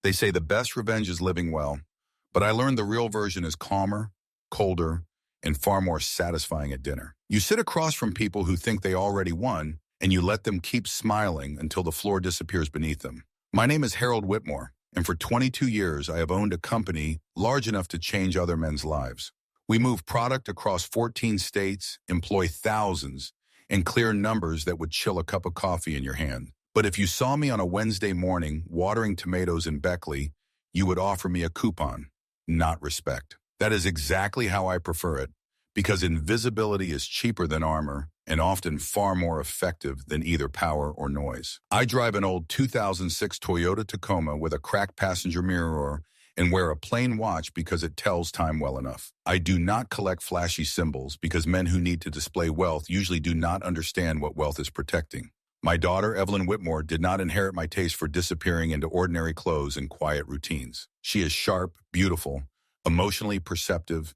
They say the best revenge is living well, but I learned the real version is calmer, colder, and far more satisfying at dinner. You sit across from people who think they already won, and you let them keep smiling until the floor disappears beneath them. My name is Harold Whitmore, and for 22 years I have owned a company large enough to change other men's lives. We move product across 14 states, employ thousands, and clear numbers that would chill a cup of coffee in your hand. But if you saw me on a Wednesday morning watering tomatoes in Beckley, you would offer me a coupon, not respect. That is exactly how I prefer it, because invisibility is cheaper than armor and often far more effective than either power or noise. I drive an old 2006 Toyota Tacoma with a cracked passenger mirror and wear a plain watch because it tells time well enough. I do not collect flashy symbols because men who need to display wealth usually do not understand what wealth is protecting. My daughter, Evelyn Whitmore, did not inherit my taste for disappearing into ordinary clothes and quiet routines. She is sharp, beautiful, emotionally perceptive,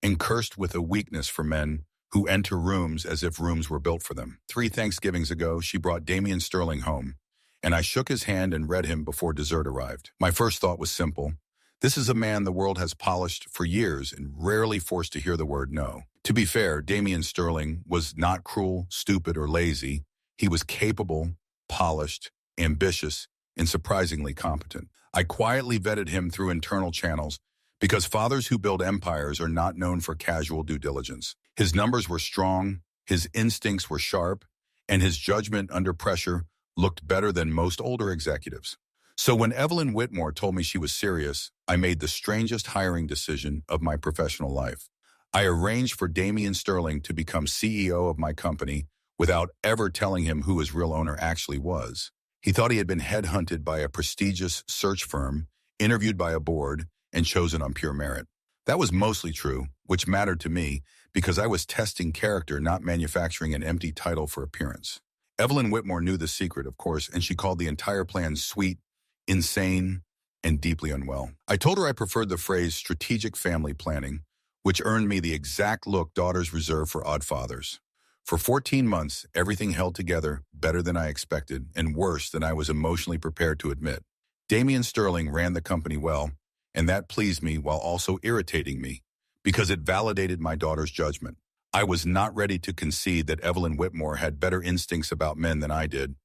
and cursed with a weakness for men who enter rooms as if rooms were built for them. 3 Thanksgivings ago, she brought Damian Sterling home, and I shook his hand and read him before dessert arrived. My first thought was simple. This is a man the world has polished for years and rarely forced to hear the word no. To be fair, Damian Sterling was not cruel, stupid, or lazy. He was capable, polished, ambitious, and surprisingly competent. I quietly vetted him through internal channels because fathers who build empires are not known for casual due diligence. His numbers were strong, his instincts were sharp, and his judgment under pressure looked better than most older executives. So when Evelyn Whitmore told me she was serious, I made the strangest hiring decision of my professional life. I arranged for Damian Sterling to become CEO of my company without ever telling him who his real owner actually was. He thought he had been headhunted by a prestigious search firm, interviewed by a board, and chosen on pure merit. That was mostly true, which mattered to me because I was testing character, not manufacturing an empty title for appearance. Evelyn Whitmore knew the secret, of course, and she called the entire plan sweet, insane, and deeply unwell. I told her I preferred the phrase strategic family planning, which earned me the exact look daughters reserve for odd fathers. For 14 months, everything held together better than I expected and worse than I was emotionally prepared to admit. Damian Sterling ran the company well, and that pleased me while also irritating me because it validated my daughter's judgment. I was not ready to concede that Evelyn Whitmore had better instincts about men than I did,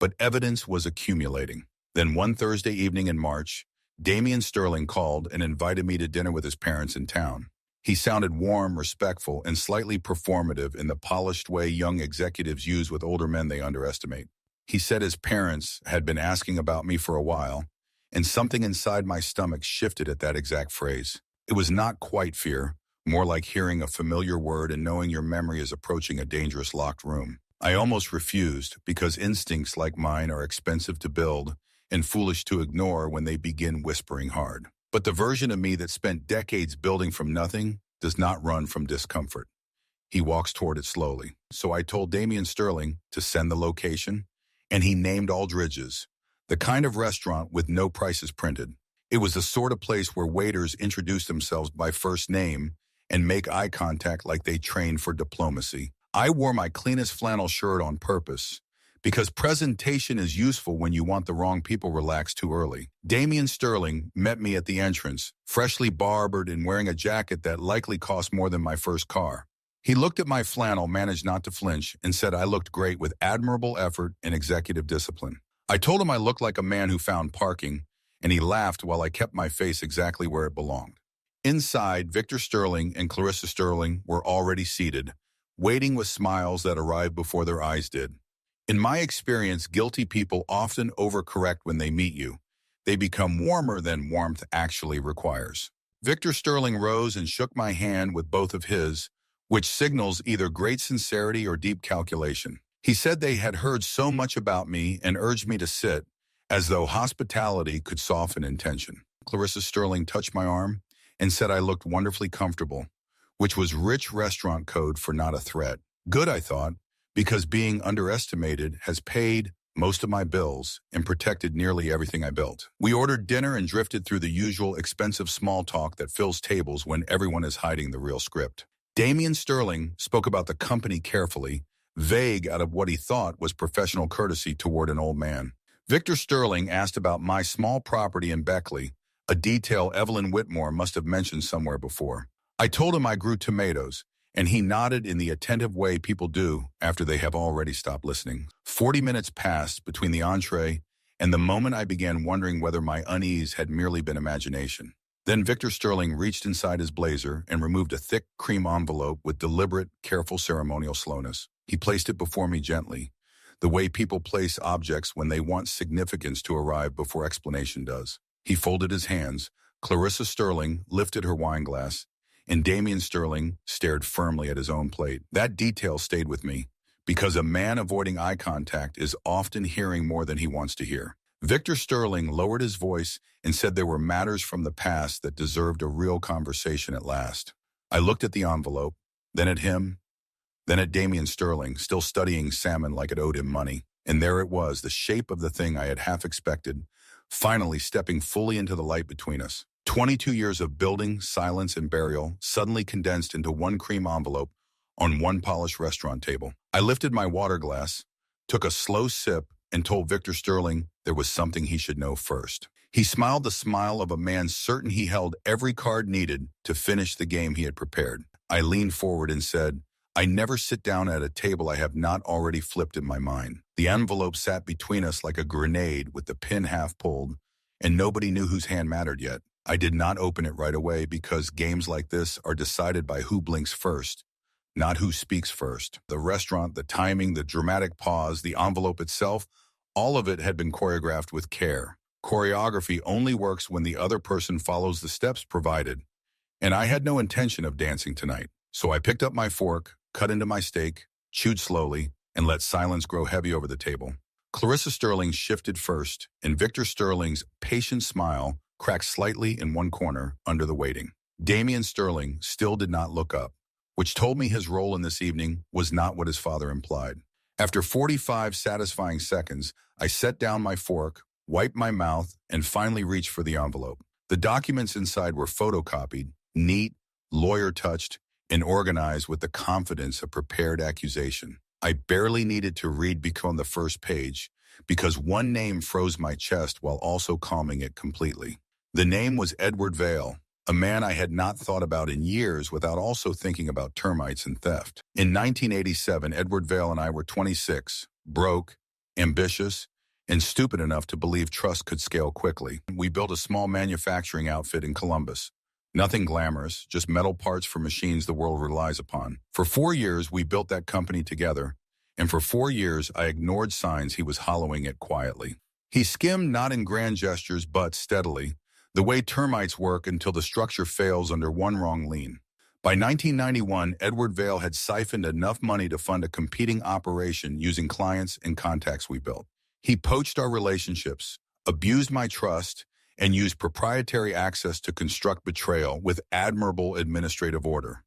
but evidence was accumulating. Then one Thursday evening in March, Damian Sterling called and invited me to dinner with his parents in town. He sounded warm, respectful, and slightly performative in the polished way young executives use with older men they underestimate. He said his parents had been asking about me for a while, and something inside my stomach shifted at that exact phrase. It was not quite fear, more like hearing a familiar word and knowing your memory is approaching a dangerous locked room. I almost refused because instincts like mine are expensive to build and foolish to ignore when they begin whispering hard. But the version of me that spent decades building from nothing does not run from discomfort. He walks toward it slowly. So I told Damian Sterling to send the location, and he named Aldridge's, the kind of restaurant with no prices printed. It was the sort of place where waiters introduce themselves by first name and make eye contact like they trained for diplomacy. I wore my cleanest flannel shirt on purpose because presentation is useful when you want the wrong people relaxed too early. Damian Sterling met me at the entrance, freshly barbered and wearing a jacket that likely cost more than my first car. He looked at my flannel, managed not to flinch, and said I looked great with admirable effort and executive discipline. I told him I looked like a man who found parking, and he laughed while I kept my face exactly where it belonged. Inside, Victor Sterling and Clarissa Sterling were already seated, waiting with smiles that arrived before their eyes did. In my experience, guilty people often overcorrect when they meet you. They become warmer than warmth actually requires. Victor Sterling rose and shook my hand with both of his, which signals either great sincerity or deep calculation. He said they had heard so much about me and urged me to sit, as though hospitality could soften intention. Clarissa Sterling touched my arm and said I looked wonderfully comfortable, which was rich restaurant code for not a threat. Good, I thought, because being underestimated has paid most of my bills and protected nearly everything I built. We ordered dinner and drifted through the usual expensive small talk that fills tables when everyone is hiding the real script. Damian Sterling spoke about the company carefully, vague out of what he thought was professional courtesy toward an old man. Victor Sterling asked about my small property in Beckley, a detail Evelyn Whitmore must have mentioned somewhere before. I told him I grew tomatoes, and he nodded in the attentive way people do after they have already stopped listening. 40 minutes passed between the entree and the moment I began wondering whether my unease had merely been imagination. Then Victor Sterling reached inside his blazer and removed a thick cream envelope with deliberate, careful ceremonial slowness. He placed it before me gently, the way people place objects when they want significance to arrive before explanation does. He folded his hands. Clarissa Sterling lifted her wine glass, and Damian Sterling stared firmly at his own plate. That detail stayed with me, because a man avoiding eye contact is often hearing more than he wants to hear. Victor Sterling lowered his voice and said there were matters from the past that deserved a real conversation at last. I looked at the envelope, then at him, then at Damian Sterling, still studying salmon like it owed him money. And there it was, the shape of the thing I had half expected, finally stepping fully into the light between us. 22 years of building, silence, and burial suddenly condensed into one cream envelope on one polished restaurant table. I lifted my water glass, took a slow sip, and told Victor Sterling there was something he should know first. He smiled the smile of a man certain he held every card needed to finish the game he had prepared. I leaned forward and said, I never sit down at a table I have not already flipped in my mind. The envelope sat between us like a grenade with the pin half pulled, and nobody knew whose hand mattered yet. I did not open it right away because games like this are decided by who blinks first, not who speaks first. The restaurant, the timing, the dramatic pause, the envelope itself, all of it had been choreographed with care. Choreography only works when the other person follows the steps provided, and I had no intention of dancing tonight. So I picked up my fork, cut into my steak, chewed slowly, and let silence grow heavy over the table. Clarissa Sterling shifted first, and Victor Sterling's patient smile cracked slightly in one corner under the waiting. Damian Sterling still did not look up, which told me his role in this evening was not what his father implied. After 45 satisfying seconds, I set down my fork, wiped my mouth, and finally reached for the envelope. The documents inside were photocopied, neat, lawyer-touched, and organized with the confidence of prepared accusation. I barely needed to read beyond the first page, because one name froze my chest while also calming it completely. The name was Edward Vale, a man I had not thought about in years without also thinking about termites and theft. In 1987, Edward Vale and I were 26, broke, ambitious, and stupid enough to believe trust could scale quickly. We built a small manufacturing outfit in Columbus. Nothing glamorous, just metal parts for machines the world relies upon. For 4 years, we built that company together, and for 4 years, I ignored signs he was hollowing it quietly. He skimmed not in grand gestures, but steadily, the way termites work until the structure fails under one wrong lean. By 1991, Edward Vale had siphoned enough money to fund a competing operation using clients and contacts we built. He poached our relationships, abused my trust, and used proprietary access to construct betrayal with admirable administrative order.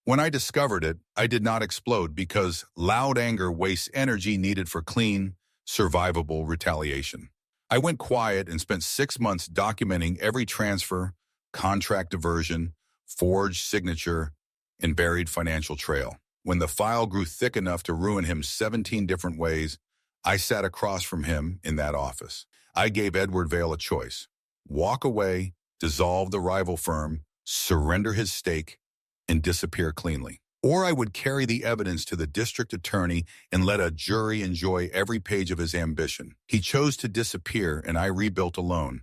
When I discovered it, I did not explode because loud anger wastes energy needed for clean, survivable retaliation. I went quiet and spent 6 months documenting every transfer, contract diversion, forged signature, and buried financial trail. When the file grew thick enough to ruin him 17 different ways, I sat across from him in that office. I gave Edward Vale a choice: walk away, dissolve the rival firm, surrender his stake, and disappear cleanly. Or I would carry the evidence to the district attorney and let a jury enjoy every page of his ambition. He chose to disappear, and I rebuilt alone,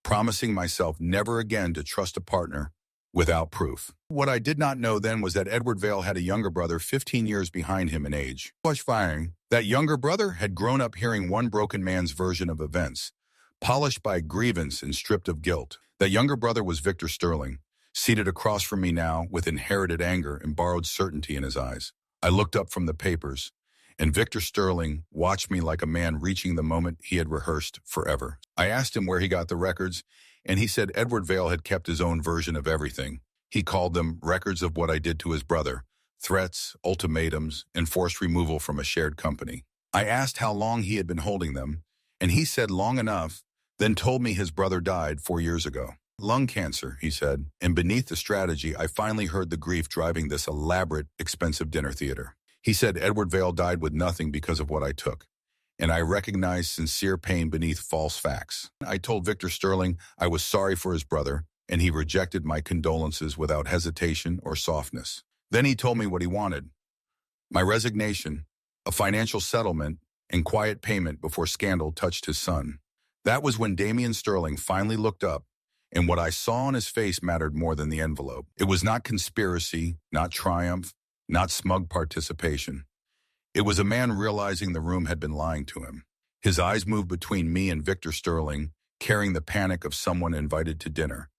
promising myself never again to trust a partner without proof. What I did not know then was that Edward Vale had a younger brother 15 years behind him in age. That younger brother had grown up hearing one broken man's version of events, polished by grievance and stripped of guilt. That younger brother was Victor Sterling, seated across from me now with inherited anger and borrowed certainty in his eyes. I looked up from the papers, and Victor Sterling watched me like a man reaching the moment he had rehearsed forever. I asked him where he got the records, and he said Edward Vale had kept his own version of everything. He called them records of what I did to his brother, threats, ultimatums, and forced removal from a shared company. I asked how long he had been holding them, and he said long enough, then told me his brother died 4 years ago. Lung cancer, he said, and beneath the strategy, I finally heard the grief driving this elaborate, expensive dinner theater. He said Edward Vale died with nothing because of what I took, and I recognized sincere pain beneath false facts. I told Victor Sterling I was sorry for his brother, and he rejected my condolences without hesitation or softness. Then he told me what he wanted: my resignation, a financial settlement, and quiet payment before scandal touched his son. That was when Damian Sterling finally looked up, and what I saw on his face mattered more than the envelope. It was not conspiracy, not triumph, not smug participation. It was a man realizing the room had been lying to him. His eyes moved between me and Victor Sterling, carrying the panic of someone invited to dinner.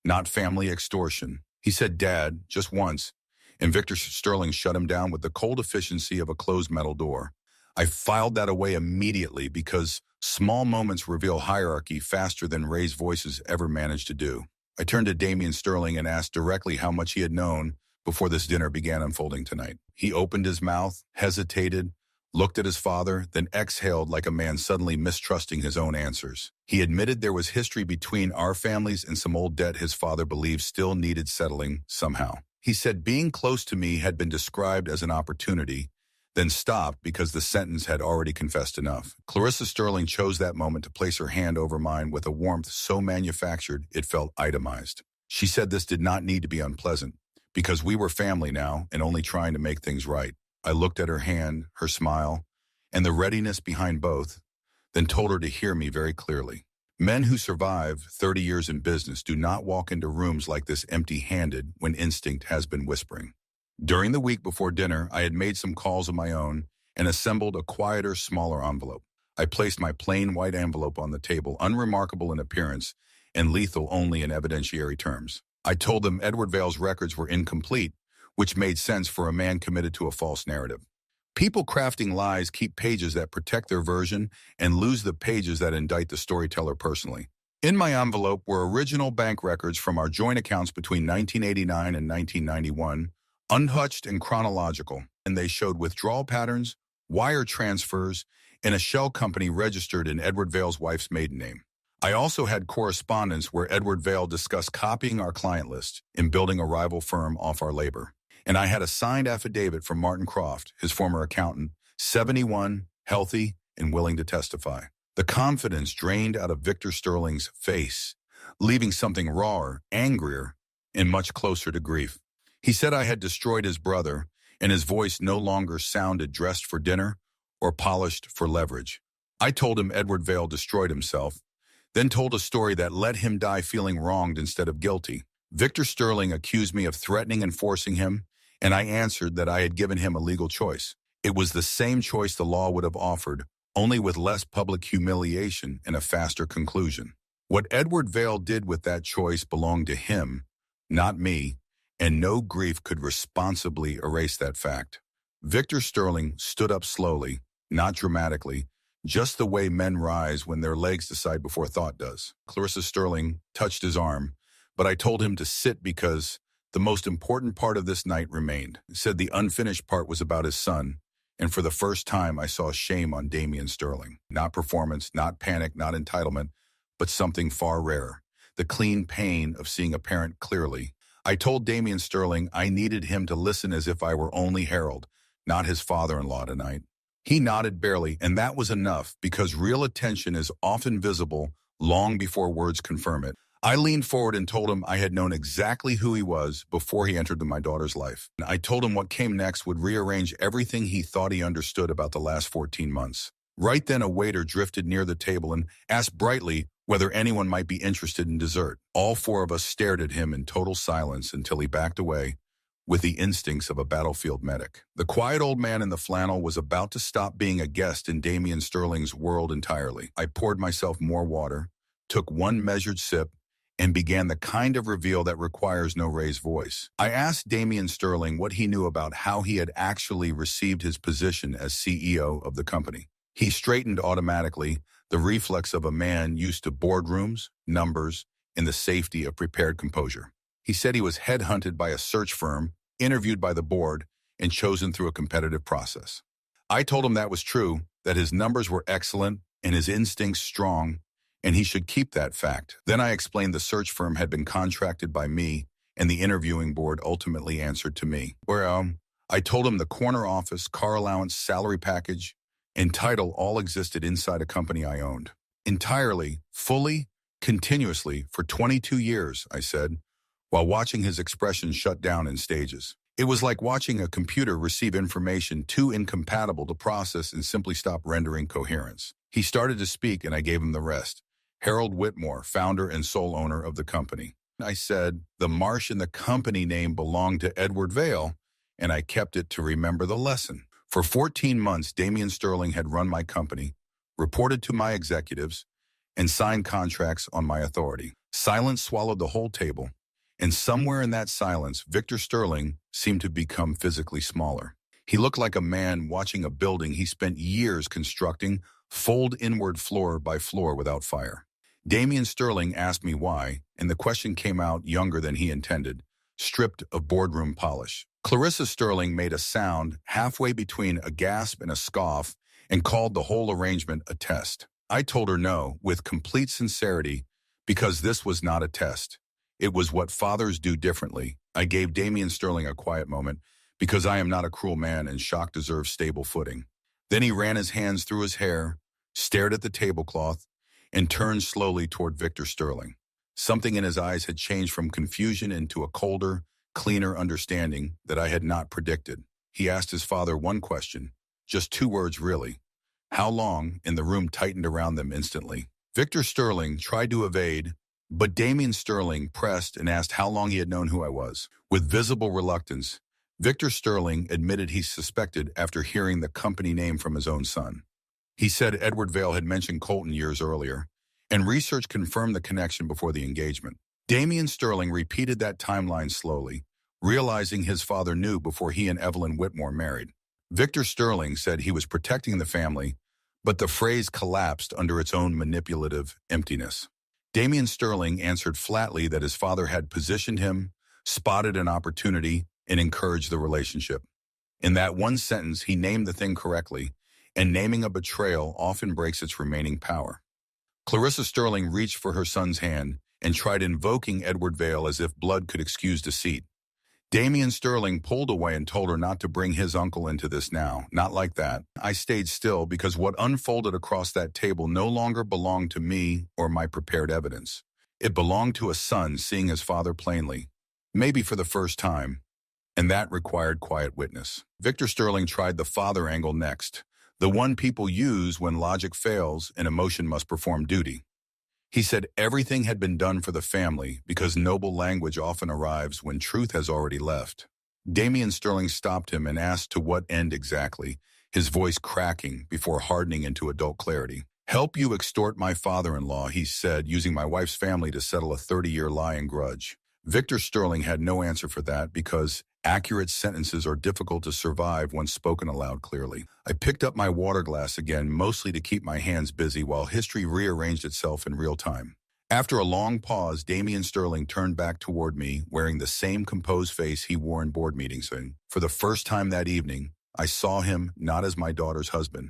Not family extortion. He said, "Dad," just once, and Victor Sterling shut him down with the cold efficiency of a closed metal door. I filed that away immediately because small moments reveal hierarchy faster than raised voices ever managed to do. I turned to Damian Sterling and asked directly how much he had known before this dinner began unfolding tonight. He opened his mouth, hesitated, looked at his father, then exhaled like a man suddenly mistrusting his own answers. He admitted there was history between our families and some old debt his father believed still needed settling somehow. He said being close to me had been described as an opportunity, then stopped because the sentence had already confessed enough. Clarissa Sterling chose that moment to place her hand over mine with a warmth so manufactured it felt itemized. She said this did not need to be unpleasant, because we were family now and only trying to make things right. I looked at her hand, her smile, and the readiness behind both, then told her to hear me very clearly. Men who survive 30 years in business do not walk into rooms like this empty-handed when instinct has been whispering. During the week before dinner, I had made some calls of my own and assembled a quieter, smaller envelope. I placed my plain white envelope on the table, unremarkable in appearance and lethal only in evidentiary terms. I told them Edward Vale's records were incomplete, which made sense for a man committed to a false narrative. People crafting lies keep pages that protect their version and lose the pages that indict the storyteller personally. In my envelope were original bank records from our joint accounts between 1989 and 1991, untouched and chronological, and they showed withdrawal patterns, wire transfers, and a shell company registered in Edward Vale's wife's maiden name. I also had correspondence where Edward Vale discussed copying our client list and building a rival firm off our labor. And I had a signed affidavit from Martin Croft, his former accountant, 71, healthy, and willing to testify. The confidence drained out of Victor Sterling's face, leaving something rawer, angrier, and much closer to grief. He said I had destroyed his brother, and his voice no longer sounded dressed for dinner or polished for leverage. I told him Edward Vale destroyed himself, then told a story that let him die feeling wronged instead of guilty. Victor Sterling accused me of threatening and forcing him, and I answered that I had given him a legal choice. It was the same choice the law would have offered, only with less public humiliation and a faster conclusion. What Edward Vale did with that choice belonged to him, not me, and no grief could responsibly erase that fact. Victor Sterling stood up slowly, not dramatically, just the way men rise when their legs decide before thought does. Clarissa Sterling touched his arm, but I told him to sit because the most important part of this night remained. He said the unfinished part was about his son, and for the first time I saw shame on Damian Sterling. Not performance, not panic, not entitlement, but something far rarer. The clean pain of seeing a parent clearly. I told Damian Sterling I needed him to listen as if I were only Harold, not his father-in-law tonight. He nodded barely, and that was enough because real attention is often visible long before words confirm it. I leaned forward and told him I had known exactly who he was before he entered my daughter's life. I told him what came next would rearrange everything he thought he understood about the last 14 months. Right then, a waiter drifted near the table and asked brightly whether anyone might be interested in dessert. All four of us stared at him in total silence until he backed away with the instincts of a battlefield medic. The quiet old man in the flannel was about to stop being a guest in Damian Sterling's world entirely. I poured myself more water, took one measured sip, and began the kind of reveal that requires no raised voice. I asked Damian Sterling what he knew about how he had actually received his position as CEO of the company. He straightened automatically, the reflex of a man used to boardrooms, numbers, and the safety of prepared composure. He said he was headhunted by a search firm, interviewed by the board, and chosen through a competitive process. I told him that was true, that his numbers were excellent and his instincts strong, and he should keep that fact. Then I explained the search firm had been contracted by me, and the interviewing board ultimately answered to me. I told him the corner office, car allowance, salary package, and title all existed inside a company I owned. Entirely, fully, continuously, for 22 years, I said, while watching his expression shut down in stages. It was like watching a computer receive information too incompatible to process and simply stop rendering coherence. He started to speak and I gave him the rest. Harold Whitmore, founder and sole owner of the company. I said, the marsh in the company name belonged to Edward Vale, and I kept it to remember the lesson. For 14 months, Damian Sterling had run my company, reported to my executives, and signed contracts on my authority. Silence swallowed the whole table, and somewhere in that silence, Victor Sterling seemed to become physically smaller. He looked like a man watching a building he spent years constructing, fold inward floor by floor without fire. Damian Sterling asked me why, and the question came out younger than he intended, stripped of boardroom polish. Clarissa Sterling made a sound halfway between a gasp and a scoff and called the whole arrangement a test. I told her no, with complete sincerity, because this was not a test. It was what fathers do differently. I gave Damian Sterling a quiet moment, because I am not a cruel man and shock deserves stable footing. Then he ran his hands through his hair, stared at the tablecloth, and turned slowly toward Victor Sterling. Something in his eyes had changed from confusion into a colder, cleaner understanding that I had not predicted. He asked his father one question, just 2 words really. How long? And the room tightened around them instantly. Victor Sterling tried to evade, but Damian Sterling pressed and asked how long he had known who I was. With visible reluctance, Victor Sterling admitted he suspected after hearing the company name from his own son. He said Edward Vale had mentioned Colton years earlier, and research confirmed the connection before the engagement. Damian Sterling repeated that timeline slowly, realizing his father knew before he and Evelyn Whitmore married. Victor Sterling said he was protecting the family, but the phrase collapsed under its own manipulative emptiness. Damian Sterling answered flatly that his father had positioned him, spotted an opportunity, and encouraged the relationship. In that one sentence, he named the thing correctly, and naming a betrayal often breaks its remaining power. Clarissa Sterling reached for her son's hand and tried invoking Edward Vale as if blood could excuse deceit. Damian Sterling pulled away and told her not to bring his uncle into this now, not like that. I stayed still because what unfolded across that table no longer belonged to me or my prepared evidence. It belonged to a son seeing his father plainly, maybe for the first time, and that required quiet witness. Victor Sterling tried the father angle next, the one people use when logic fails and emotion must perform duty. He said everything had been done for the family because noble language often arrives when truth has already left. Damian Sterling stopped him and asked to what end exactly, his voice cracking before hardening into adult clarity. Help you extort my father-in-law, he said, using my wife's family to settle a 30-year lie and grudge. Victor Sterling had no answer for that because accurate sentences are difficult to survive when spoken aloud clearly. I picked up my water glass again, mostly to keep my hands busy while history rearranged itself in real time. After a long pause, Damian Sterling turned back toward me, wearing the same composed face he wore in board meetings. And for the first time that evening, I saw him not as my daughter's husband,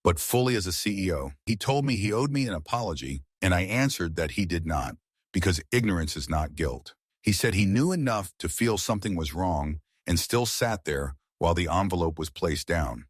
but fully as a CEO. He told me he owed me an apology, and I answered that he did not, because ignorance is not guilt. He said he knew enough to feel something was wrong and still sat there while the envelope was placed down.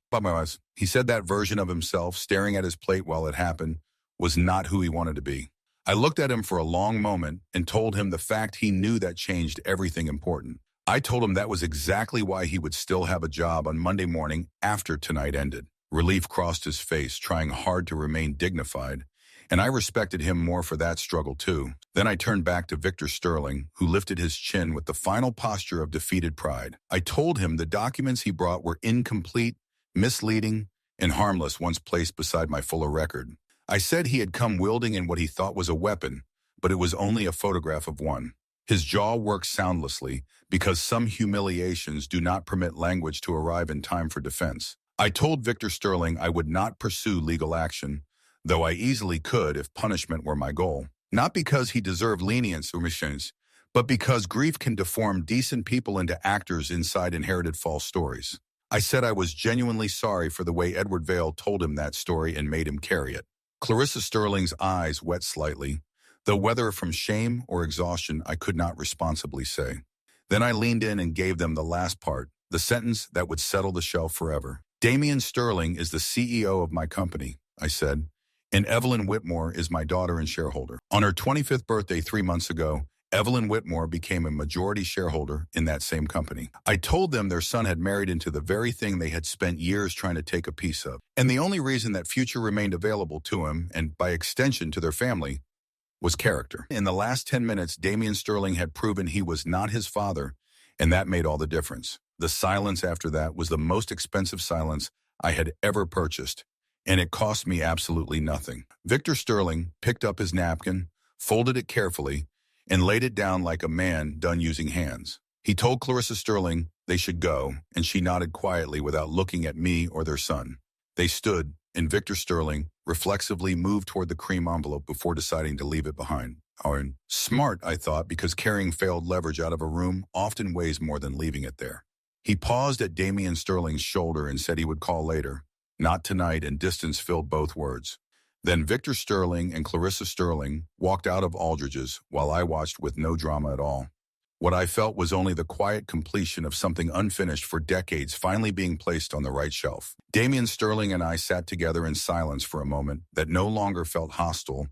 He said that version of himself, staring at his plate while it happened, was not who he wanted to be. I looked at him for a long moment and told him the fact he knew that changed everything important. I told him that was exactly why he would still have a job on Monday morning after tonight ended. Relief crossed his face, trying hard to remain dignified, and I respected him more for that struggle too. Then I turned back to Victor Sterling, who lifted his chin with the final posture of defeated pride. I told him the documents he brought were incomplete, misleading, and harmless once placed beside my fuller record. I said he had come wielding in what he thought was a weapon, but it was only a photograph of one. His jaw worked soundlessly because some humiliations do not permit language to arrive in time for defense. I told Victor Sterling I would not pursue legal action, though I easily could if punishment were my goal. Not because he deserved lenience or missions, but because grief can deform decent people into actors inside inherited false stories. I said I was genuinely sorry for the way Edward Vale told him that story and made him carry it. Clarissa Sterling's eyes wet slightly, though whether from shame or exhaustion I could not responsibly say. Then I leaned in and gave them the last part, the sentence that would settle the shelf forever. Damian Sterling is the CEO of my company, I said, and Evelyn Whitmore is my daughter and shareholder. On her 25th birthday 3 months ago, Evelyn Whitmore became a majority shareholder in that same company. I told them their son had married into the very thing they had spent years trying to take a piece of. And the only reason that future remained available to him, and by extension to their family, was character. In the last 10 minutes, Damian Sterling had proven he was not his father, and that made all the difference. The silence after that was the most expensive silence I had ever purchased, and it cost me absolutely nothing. Victor Sterling picked up his napkin, folded it carefully, and laid it down like a man done using hands. He told Clarissa Sterling they should go, and she nodded quietly without looking at me or their son. They stood, and Victor Sterling reflexively moved toward the cream envelope before deciding to leave it behind. Smart, I thought, because carrying failed leverage out of a room often weighs more than leaving it there. He paused at Damian Sterling's shoulder and said he would call later. Not tonight, and distance filled both words. Then Victor Sterling and Clarissa Sterling walked out of Aldridge's while I watched with no drama at all. What I felt was only the quiet completion of something unfinished for decades finally being placed on the right shelf. Damian Sterling and I sat together in silence for a moment that no longer felt hostile,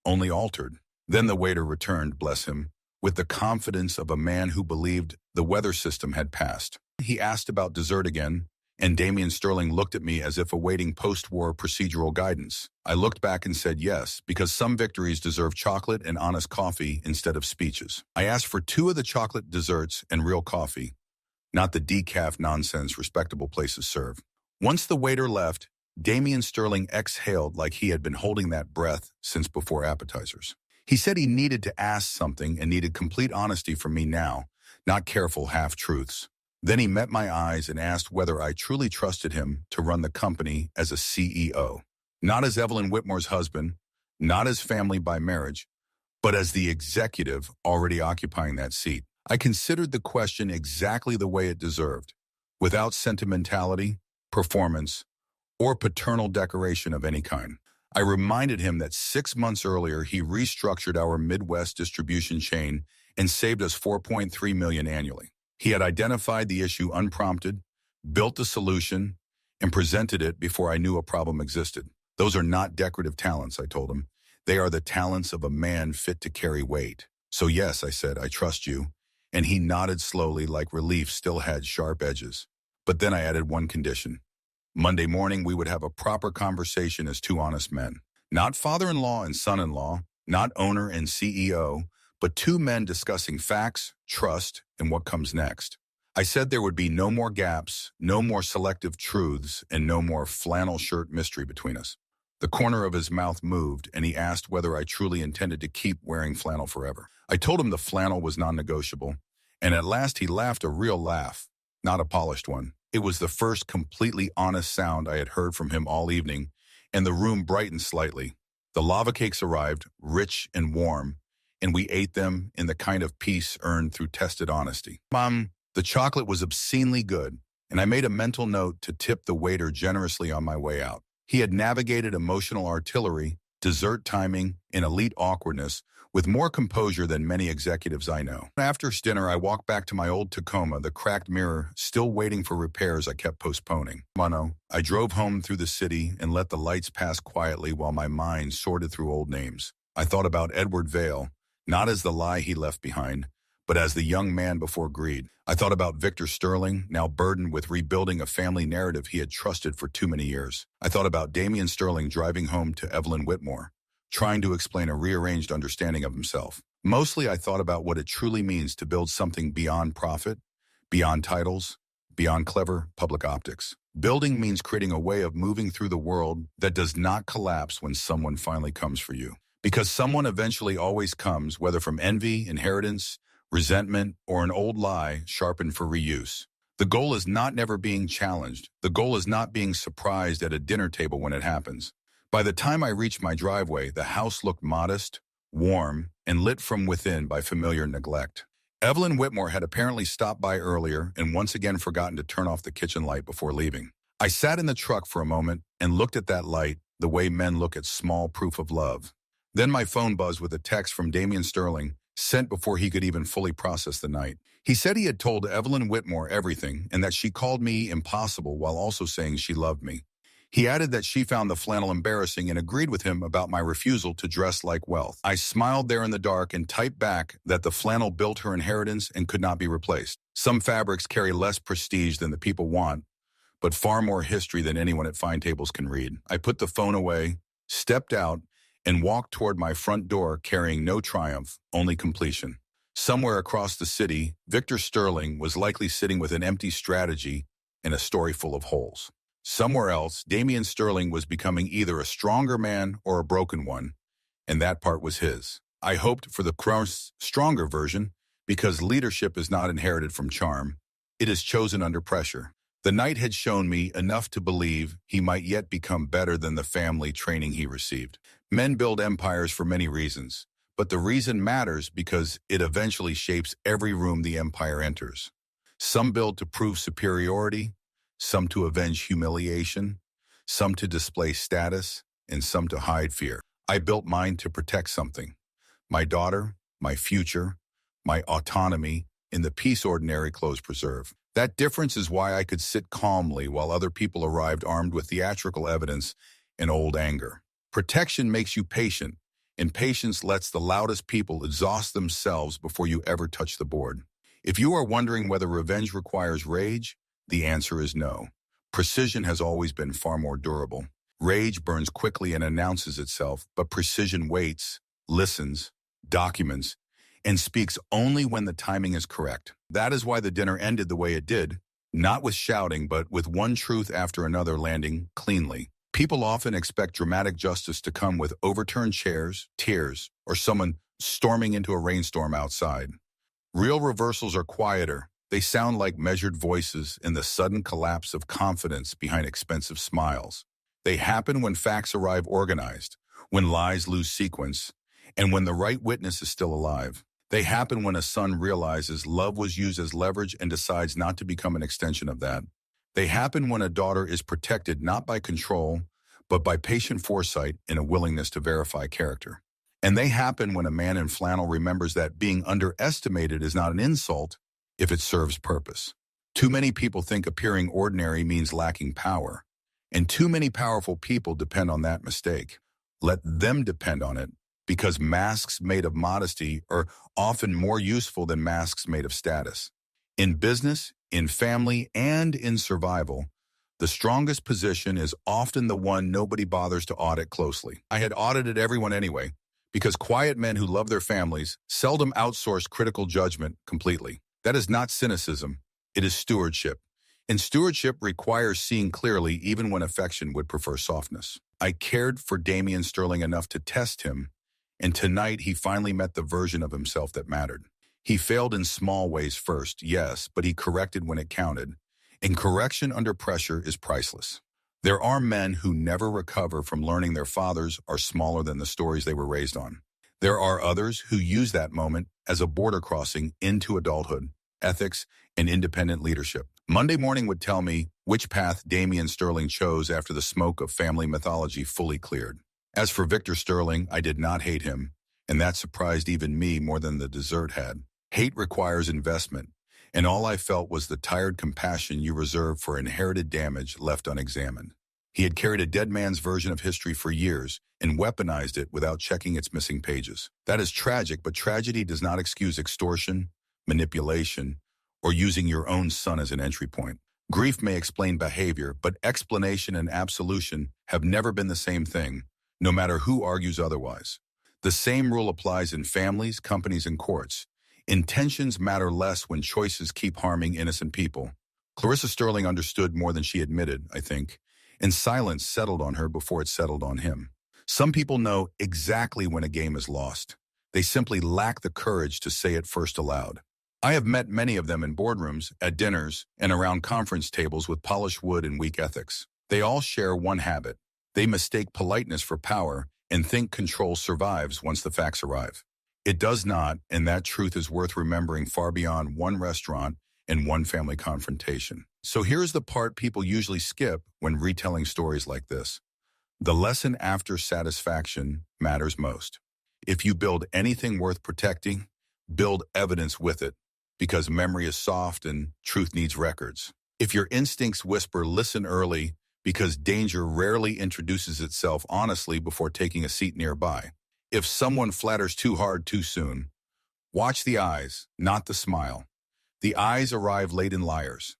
only altered. Then the waiter returned, bless him, with the confidence of a man who believed the weather system had passed. He asked about dessert again, and Damian Sterling looked at me as if awaiting post-war procedural guidance. I looked back and said yes, because some victories deserve chocolate and honest coffee instead of speeches. I asked for 2 of the chocolate desserts and real coffee, not the decaf nonsense respectable places serve. Once the waiter left, Damian Sterling exhaled like he had been holding that breath since before appetizers. He said he needed to ask something and needed complete honesty from me now, not careful half-truths. Then he met my eyes and asked whether I truly trusted him to run the company as a CEO. Not as Evelyn Whitmore's husband, not as family by marriage, but as the executive already occupying that seat. I considered the question exactly the way it deserved, without sentimentality, performance, or paternal decoration of any kind. I reminded him that 6 months earlier he restructured our Midwest distribution chain and saved us $4.3 million annually. He had identified the issue unprompted, built the solution, and presented it before I knew a problem existed. Those are not decorative talents, I told him. They are the talents of a man fit to carry weight. So yes, I said, I trust you. And he nodded slowly like relief still had sharp edges. But then I added one condition. Monday morning, we would have a proper conversation as 2 honest men. Not father-in-law and son-in-law, not owner and CEO, but 2 men discussing facts, trust, and what comes next. I said there would be no more gaps, no more selective truths, and no more flannel shirt mystery between us. The corner of his mouth moved, and he asked whether I truly intended to keep wearing flannel forever. I told him the flannel was non-negotiable, and at last he laughed a real laugh, not a polished one. It was the first completely honest sound I had heard from him all evening, and the room brightened slightly. The lava cakes arrived, rich and warm, and we ate them in the kind of peace earned through tested honesty. Mom, the chocolate was obscenely good, and I made a mental note to tip the waiter generously on my way out. He had navigated emotional artillery, dessert timing, and elite awkwardness with more composure than many executives I know. After dinner, I walked back to my old Tacoma, the cracked mirror still waiting for repairs I kept postponing. I drove home through the city and let the lights pass quietly while my mind sorted through old names. I thought about Edward Vail, not as the lie he left behind, but as the young man before greed. I thought about Victor Sterling, now burdened with rebuilding a family narrative he had trusted for too many years. I thought about Damian Sterling driving home to Evelyn Whitmore, trying to explain a rearranged understanding of himself. Mostly I thought about what it truly means to build something beyond profit, beyond titles, beyond clever public optics. Building means creating a way of moving through the world that does not collapse when someone finally comes for you. Because someone eventually always comes, whether from envy, inheritance, resentment, or an old lie sharpened for reuse. The goal is not never being challenged. The goal is not being surprised at a dinner table when it happens. By the time I reached my driveway, the house looked modest, warm, and lit from within by familiar neglect. Evelyn Whitmore had apparently stopped by earlier and once again forgotten to turn off the kitchen light before leaving. I sat in the truck for a moment and looked at that light the way men look at small proof of love. Then my phone buzzed with a text from Damian Sterling sent before he could even fully process the night. He said he had told Evelyn Whitmore everything and that she called me impossible while also saying she loved me. He added that she found the flannel embarrassing and agreed with him about my refusal to dress like wealth. I smiled there in the dark and typed back that the flannel built her inheritance and could not be replaced. Some fabrics carry less prestige than the people want, but far more history than anyone at Fine Tables can read. I put the phone away, stepped out, and walked toward my front door carrying no triumph, only completion. Somewhere across the city, Victor Sterling was likely sitting with an empty strategy and a story full of holes. Somewhere else, Damian Sterling was becoming either a stronger man or a broken one, and that part was his. I hoped for the stronger version because leadership is not inherited from charm. It is chosen under pressure. The night had shown me enough to believe he might yet become better than the family training he received. Men build empires for many reasons, but the reason matters because it eventually shapes every room the empire enters. Some build to prove superiority, some to avenge humiliation, some to display status, and some to hide fear. I built mine to protect something. My daughter, my future, my autonomy, in the peace ordinary clothes preserve. That difference is why I could sit calmly while other people arrived armed with theatrical evidence and old anger. Protection makes you patient, and patience lets the loudest people exhaust themselves before you ever touch the board. If you are wondering whether revenge requires rage, the answer is no. Precision has always been far more durable. Rage burns quickly and announces itself, but precision waits, listens, documents, and speaks only when the timing is correct. That is why the dinner ended the way it did, not with shouting, but with one truth after another landing cleanly. People often expect dramatic justice to come with overturned chairs, tears, or someone storming into a rainstorm outside. Real reversals are quieter. They sound like measured voices in the sudden collapse of confidence behind expensive smiles. They happen when facts arrive organized, when lies lose sequence, and when the right witness is still alive. They happen when a son realizes love was used as leverage and decides not to become an extension of that. They happen when a daughter is protected not by control, but by patient foresight and a willingness to verify character. And they happen when a man in flannel remembers that being underestimated is not an insult if it serves purpose. Too many people think appearing ordinary means lacking power, and too many powerful people depend on that mistake. Let them depend on it, because masks made of modesty are often more useful than masks made of status. In business, in family, and in survival, the strongest position is often the one nobody bothers to audit closely. I had audited everyone anyway, because quiet men who love their families seldom outsource critical judgment completely. That is not cynicism, it is stewardship. And stewardship requires seeing clearly even when affection would prefer softness. I cared for Damian Sterling enough to test him, and tonight he finally met the version of himself that mattered. He failed in small ways first, yes, but he corrected when it counted, and correction under pressure is priceless. There are men who never recover from learning their fathers are smaller than the stories they were raised on. There are others who use that moment as a border crossing into adulthood, ethics, and independent leadership. Monday morning would tell me which path Damian Sterling chose after the smoke of family mythology fully cleared. As for Victor Sterling, I did not hate him, and that surprised even me more than the dessert had. Hate requires investment, and all I felt was the tired compassion you reserve for inherited damage left unexamined. He had carried a dead man's version of history for years and weaponized it without checking its missing pages. That is tragic, but tragedy does not excuse extortion, manipulation, or using your own son as an entry point. Grief may explain behavior, but explanation and absolution have never been the same thing, no matter who argues otherwise. The same rule applies in families, companies, and courts. Intentions matter less when choices keep harming innocent people. Clarissa Sterling understood more than she admitted, I think, and silence settled on her before it settled on him. Some people know exactly when a game is lost. They simply lack the courage to say it first aloud. I have met many of them in boardrooms, at dinners, and around conference tables with polished wood and weak ethics. They all share one habit. They mistake politeness for power and think control survives once the facts arrive. It does not, and that truth is worth remembering far beyond one restaurant and one family confrontation. So here's the part people usually skip when retelling stories like this. The lesson after satisfaction matters most. If you build anything worth protecting, build evidence with it, because memory is soft and truth needs records. If your instincts whisper, listen early, because danger rarely introduces itself honestly before taking a seat nearby. If someone flatters too hard too soon, watch the eyes, not the smile. The eyes arrive late in liars.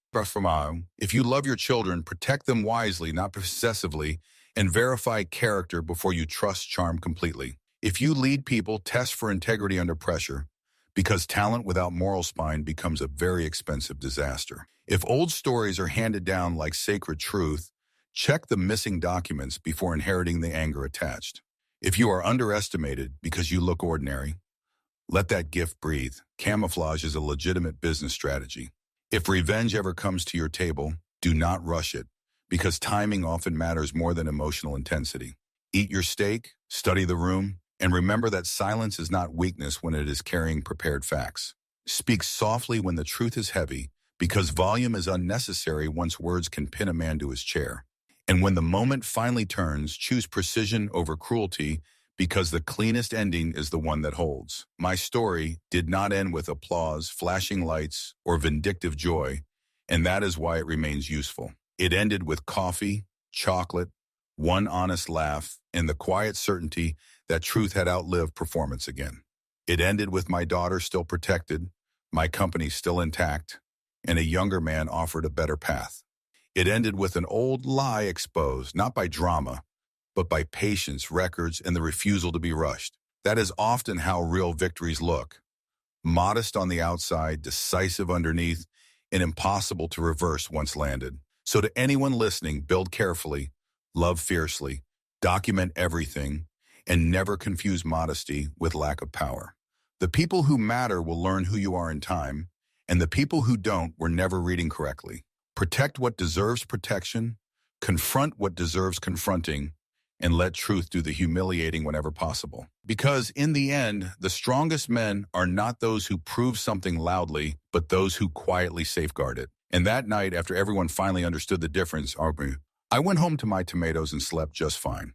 If you love your children, protect them wisely, not possessively, and verify character before you trust charm completely. If you lead people, test for integrity under pressure, because talent without moral spine becomes a very expensive disaster. If old stories are handed down like sacred truth, check the missing documents before inheriting the anger attached. If you are underestimated because you look ordinary, let that gift breathe. Camouflage is a legitimate business strategy. If revenge ever comes to your table, do not rush it, because timing often matters more than emotional intensity. Eat your steak, study the room, and remember that silence is not weakness when it is carrying prepared facts. Speak softly when the truth is heavy, because volume is unnecessary once words can pin a man to his chair. And when the moment finally turns, choose precision over cruelty, because the cleanest ending is the one that holds. My story did not end with applause, flashing lights, or vindictive joy, and that is why it remains useful. It ended with coffee, chocolate, one honest laugh, and the quiet certainty that truth had outlived performance again. It ended with my daughter still protected, my company still intact, and a younger man offered a better path. It ended with an old lie exposed, not by drama, but by patience, records, and the refusal to be rushed. That is often how real victories look. Modest on the outside, decisive underneath, and impossible to reverse once landed. So to anyone listening, build carefully, love fiercely, document everything, and never confuse modesty with lack of power. The people who matter will learn who you are in time, and the people who don't were never reading correctly. Protect what deserves protection, confront what deserves confronting, and let truth do the humiliating whenever possible. Because in the end, the strongest men are not those who prove something loudly, but those who quietly safeguard it. And that night, after everyone finally understood the difference, I went home to my tomatoes and slept just fine.